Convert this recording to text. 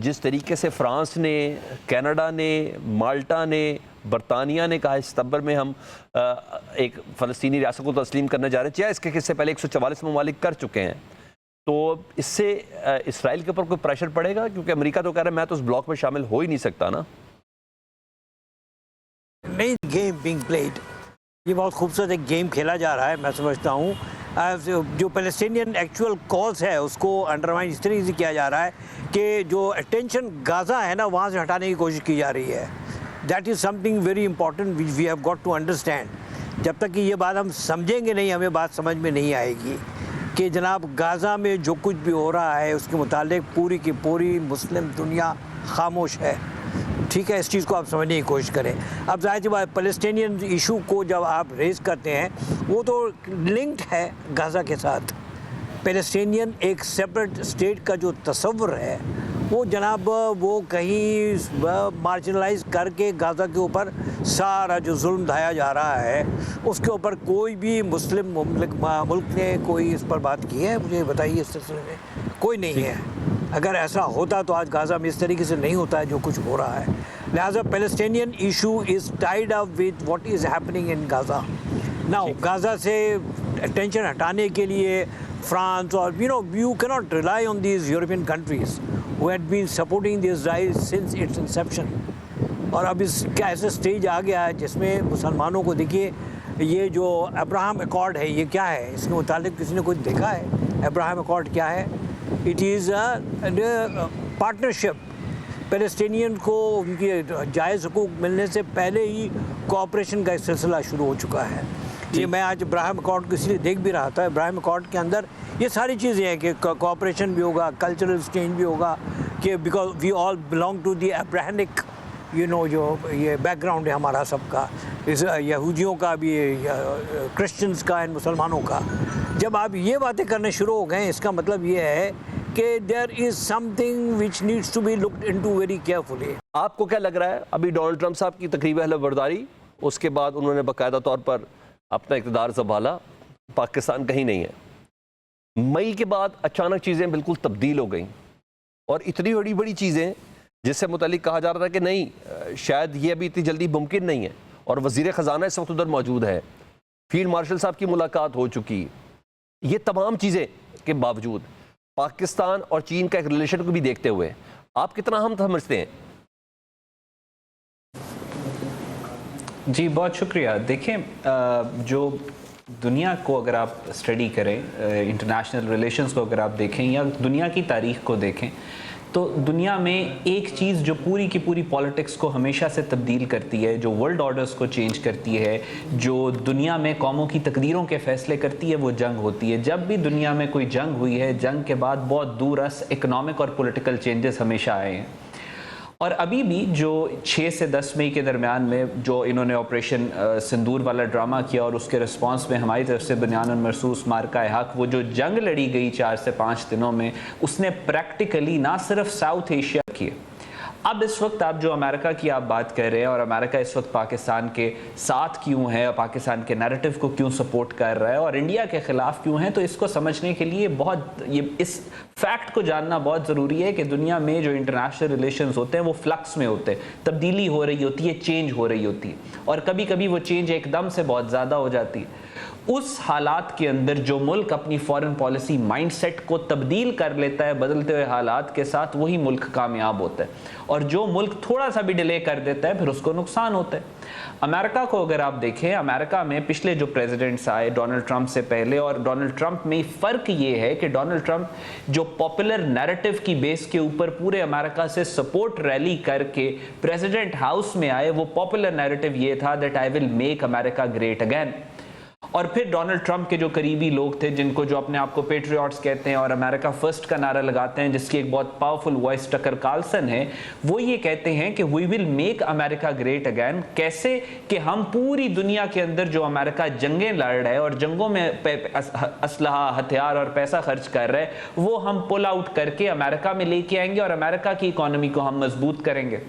جس طریقے سے فرانس نے، کینیڈا نے، مالٹا نے، برطانیہ نے کہا ستمبر میں ہم ایک فلسطینی ریاست کو تسلیم کرنے جا رہے ہیں، چاہے اس سے پہلے 144 ممالک کر چکے ہیں، تو اس سے اسرائیل کے اوپر کوئی پریشر پڑے گا؟ کیونکہ امریکہ تو کہہ رہا ہے میں تو اس بلاک میں شامل ہو ہی نہیں سکتا نا۔ نہیں، گیم بینگ پلیڈ، یہ بہت خوبصورت ایک گیم کھیلا جا رہا ہے، میں سمجھتا ہوں جو پیلسٹینین ایکچول کاز ہے اس کو انڈرمائن اس طریقے سے کیا جا رہا ہے کہ جو اٹینشن غازہ ہے نا وہاں سے ہٹانے کی کوشش کی جا رہی ہے۔ That is something very important which we have got to understand. جب تک کہ یہ بات ہم سمجھیں گے نہیں، ہمیں بات سمجھ میں نہیں آئے گی کہ جناب غازہ میں جو کچھ بھی ہو رہا ہے اس کے متعلق پوری کی پوری مسلم دنیا خاموش ہے، ٹھیک ہے؟ اس چیز کو آپ سمجھنے کی کوشش کریں۔ اب ظاہر سی بات پیلسٹینین ایشو کو جب آپ ریز کرتے ہیں وہ تو لنکڈ ہے غازہ کے ساتھ۔ پیلسٹینین ایک سیپریٹ اسٹیٹ کا جو تصور ہے وہ جناب وہ کہیں مارجنلائز کر کے غازہ کے اوپر سارا جو ظلم ڈھایا جا رہا ہے اس کے اوپر کوئی بھی مسلم ملک نے کوئی اس پر بات کی ہے؟ مجھے بتائیے، اس سلسلے میں کوئی نہیں ہے۔ اگر ایسا ہوتا تو آج غازہ میں اس طریقے سے نہیں ہوتا ہے جو کچھ ہو رہا ہے۔ لہٰذا Palestinian issue is tied up with what is happening in غازہ۔ Now غازہ سے ٹینشن ہٹانے کے لیے فرانس اور you cannot rely on these European countries who had been supporting the Israel since its inception۔ اور اب اس کا ایسا سٹیج آ گیا ہے جس میں مسلمانوں کو دیکھیے، یہ جو ابراہم ایکارڈ ہے یہ کیا ہے؟ اس کے متعلق کسی نے کچھ دیکھا ہے؟ ابراہم ایکارڈ کیا ہے؟ It is a partnership. Palestinian کو ان کے جائز حقوق ملنے سے پہلے ہی کوآپریشن کا ایک سلسلہ شروع ہو چکا ہے۔ یہ میں آج ابراہم ایکارڈ کو اس لیے دیکھ بھی رہا تھا، ابراہم ایکارڈ کے اندر یہ ساری چیزیں ہیں کہ کوآپریشن بھی ہوگا، کلچرل ایکسچینج بھی ہوگا، کہ because we all belong to the Abrahamic جو یہ بیک گراؤنڈ ہے ہمارا سب کا، اس یہودیوں کا بھی، کرسچنس کا، ان مسلمانوں کا۔ جب آپ یہ باتیں کرنے شروع ہو گئے اس کا مطلب یہ ہے کہ there is something which needs to be looked into very carefully۔ آپ کو کیا لگ رہا ہے ابھی ڈونلڈ ٹرمپ صاحب کی تقریب اہل برداری، اس کے بعد انہوں نے باقاعدہ طور پر اپنا اقتدار سنبھالا، پاکستان کہیں نہیں ہے، مئی کے بعد اچانک چیزیں بالکل تبدیل ہو گئیں اور اتنی بڑی بڑی چیزیں جس سے متعلق کہا جا رہا تھا کہ نہیں شاید یہ ابھی اتنی جلدی ممکن نہیں ہے، اور وزیر خزانہ اس وقت ادھر موجود ہے، فیلڈ مارشل صاحب کی ملاقات ہو چکی، یہ تمام چیزیں کے باوجود پاکستان اور چین کا ایک ریلیشن کو بھی دیکھتے ہوئے آپ کتنا ہم سمجھتے ہیں؟ جی بہت شکریہ۔ دیکھیں جو دنیا کو اگر آپ اسٹڈی کریں، انٹرنیشنل ریلیشنز کو اگر آپ دیکھیں یا دنیا کی تاریخ کو دیکھیں، تو دنیا میں ایک چیز جو پوری کی پوری پالیٹکس کو ہمیشہ سے تبدیل کرتی ہے، جو ورلڈ آرڈرز کو چینج کرتی ہے، جو دنیا میں قوموں کی تقدیروں کے فیصلے کرتی ہے، وہ جنگ ہوتی ہے۔ جب بھی دنیا میں کوئی جنگ ہوئی ہے، جنگ کے بعد بہت دور رس اکنامک اور پولیٹیکل چینجز ہمیشہ آئے ہیں، اور ابھی بھی جو 6 سے 10 مئی کے درمیان میں جو انہوں نے آپریشن سندور والا ڈرامہ کیا اور اس کے رسپانس میں ہماری طرف سے بنیان مرصوص مارکہ حق، وہ جو جنگ لڑی گئی 4 سے 5 دنوں میں، اس نے پریکٹیکلی نہ صرف ساؤتھ ایشیا کی۔ اب اس وقت آپ جو امریکہ کی آپ بات کر رہے ہیں، اور امریکہ اس وقت پاکستان کے ساتھ کیوں ہے، پاکستان کے نیریٹو کو کیوں سپورٹ کر رہا ہے اور انڈیا کے خلاف کیوں ہے، تو اس کو سمجھنے کے لیے اس فیکٹ کو جاننا بہت ضروری ہے کہ دنیا میں جو انٹرنیشنل ریلیشنز ہوتے ہیں وہ فلکس میں ہوتے ہیں، تبدیلی ہو رہی ہوتی ہے، چینج ہو رہی ہوتی ہے، اور کبھی کبھی وہ چینج ایک دم سے بہت زیادہ ہو جاتی ہے۔ اس حالات کے اندر جو ملک اپنی فارن پالیسی مائنڈ سیٹ کو تبدیل کر لیتا ہے بدلتے ہوئے حالات کے ساتھ، وہی ملک کامیاب ہوتا ہے، اور جو ملک تھوڑا سا بھی ڈیلے کر دیتا ہے پھر اس کو نقصان ہوتا ہے۔ امریکہ کو اگر آپ دیکھیں، امریکہ میں پچھلے جو پریزیڈنٹس آئے ڈونلڈ ٹرمپ سے پہلے اور ڈونلڈ ٹرمپ میں فرق یہ ہے کہ ڈونلڈ ٹرمپ جو پاپولر نیریٹو کی بیس کے اوپر پورے امریکہ سے سپورٹ ریلی کر کے پریزیڈنٹ ہاؤس میں آئے، وہ پاپولر نیریٹو یہ تھا that I will make America great again. اور پھر ڈونلڈ ٹرمپ کے جو قریبی لوگ تھے، جن کو جو اپنے آپ کو پیٹریوٹس کہتے ہیں اور امریکہ فرسٹ کا نعرہ لگاتے ہیں، جس کی ایک بہت پاورفل وائس ٹکر کارلسن ہے، وہ یہ کہتے ہیں کہ we will make America great again. کیسے؟ کہ ہم پوری دنیا کے اندر جو امریکہ جنگیں لڑ رہا ہے اور جنگوں میں اسلحہ، ہتھیار اور پیسہ خرچ کر رہا ہے، وہ ہم پل آؤٹ کر کے امریکہ میں لے کے آئیں گے اور امریکہ کی اکانومی کو ہم مضبوط کریں گے۔